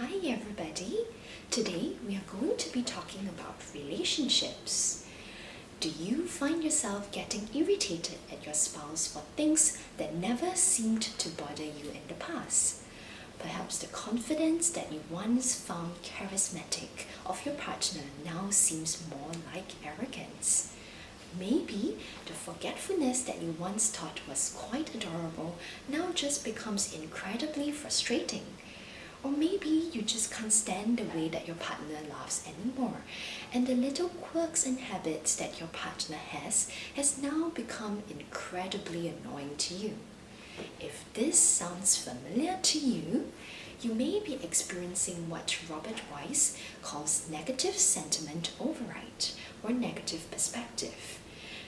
Hi everybody! Today we are going to be talking about relationships. Do you find yourself getting irritated at your spouse for things that never seemed to bother you in the past? Perhaps the confidence that you once found charismatic of your partner now seems more like arrogance. Maybe the forgetfulness that you once thought was quite adorable now just becomes incredibly frustrating. Or maybe you just can't stand the way that your partner laughs anymore, and the little quirks and habits that your partner has now become incredibly annoying to you. If this sounds familiar to you, you may be experiencing what Robert Weiss calls negative sentiment override or negative perspective.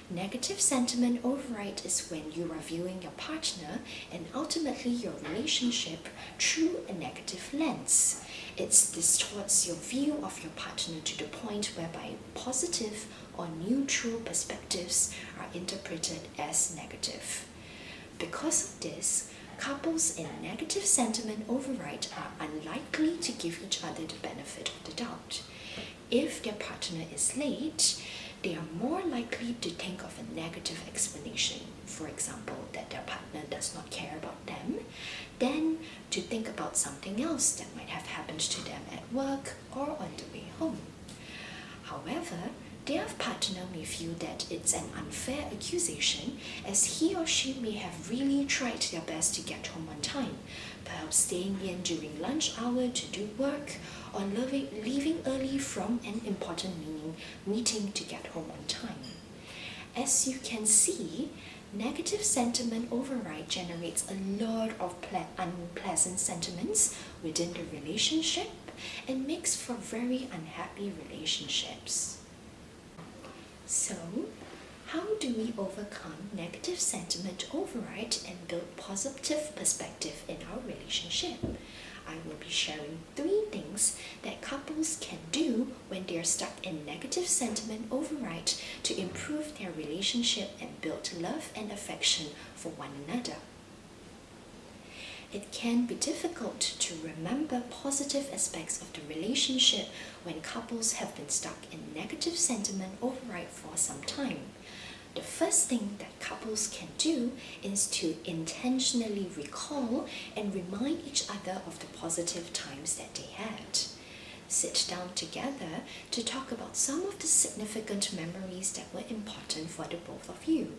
Negative sentiment override is when you are viewing your partner and ultimately your relationship through a negative lens. It distorts your view of your partner to the point whereby positive or neutral perspectives are interpreted as negative. Because of this, couples in negative sentiment override are unlikely to give each other the benefit of the doubt. If their partner is late, they are more likely to think of a negative explanation, for example, that their partner does not care about them, than to think about something else that might have happened to them at work or on the way home. However, their partner may feel that it's an unfair accusation, as he or she may have really tried their best to get home on time, perhaps staying in during lunch hour to do work, or leaving early from an important meeting to get home on time. As you can see, negative sentiment override generates a lot of unpleasant sentiments within the relationship and makes for very unhappy relationships. So, how do we overcome negative sentiment override and build positive perspective in our relationship? I will be sharing 3 things that couples can do when they are stuck in negative sentiment override to improve their relationship and build love and affection for one another. It can be difficult to remember positive aspects of the relationship when couples have been stuck in negative sentiment override for some time. The first thing that couples can do is to intentionally recall and remind each other of the positive times that they had. Sit down together to talk about some of the significant memories that were important for the both of you.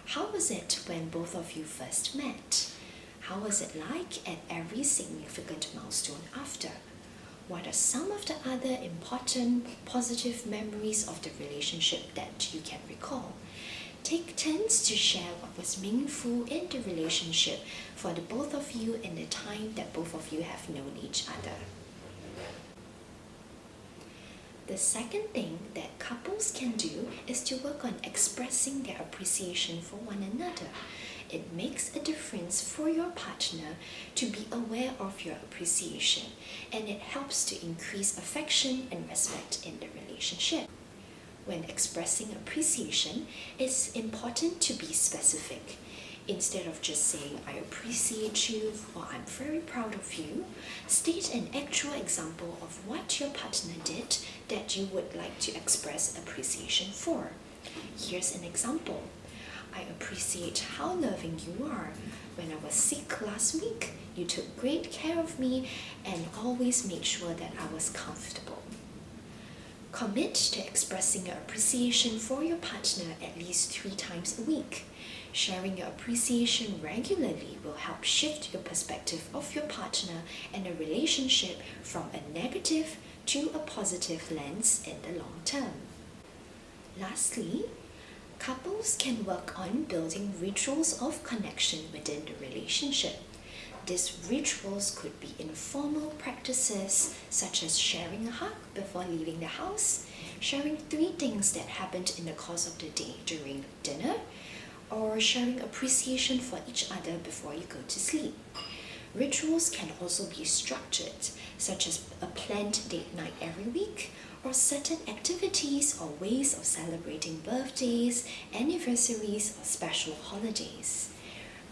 How was it when both of you first met? How was it like at every significant milestone after? What are some of the other important positive memories of the relationship that you can recall? Take turns to share what was meaningful in the relationship for the both of you in the time that both of you have known each other. The second thing that couples can do is to work on expressing their appreciation for one another. It makes a difference for your partner to be aware of your appreciation, and it helps to increase affection and respect in the relationship. When expressing appreciation, it's important to be specific. Instead of just saying, "I appreciate you" or "I'm very proud of you," state an actual example of what your partner did that you would like to express appreciation for. Here's an example. "I appreciate how loving you are. When I was sick last week, you took great care of me and always made sure that I was comfortable." Commit to expressing your appreciation for your partner at least 3 times a week. Sharing your appreciation regularly will help shift your perspective of your partner and a relationship from a negative to a positive lens in the long term. Lastly, couples can work on building rituals of connection within the relationship. These rituals could be informal practices such as sharing a hug before leaving the house, sharing 3 things that happened in the course of the day during dinner, or sharing appreciation for each other before you go to sleep. Rituals can also be structured, such as a planned date night every week, or certain activities or ways of celebrating birthdays, anniversaries, or special holidays.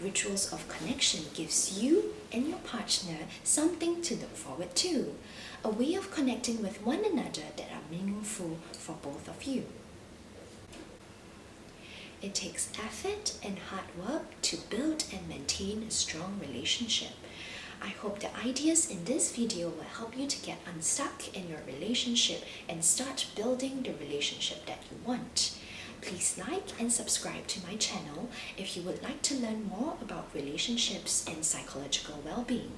Rituals of connection gives you and your partner something to look forward to, a way of connecting with one another that are meaningful for both of you. It takes effort and hard work to build and maintain a strong relationship. I hope the ideas in this video will help you to get unstuck in your relationship and start building the relationship that you want. Please like and subscribe to my channel if you would like to learn more about relationships and psychological well-being.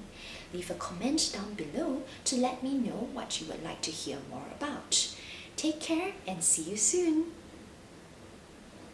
Leave a comment down below to let me know what you would like to hear more about. Take care and see you soon!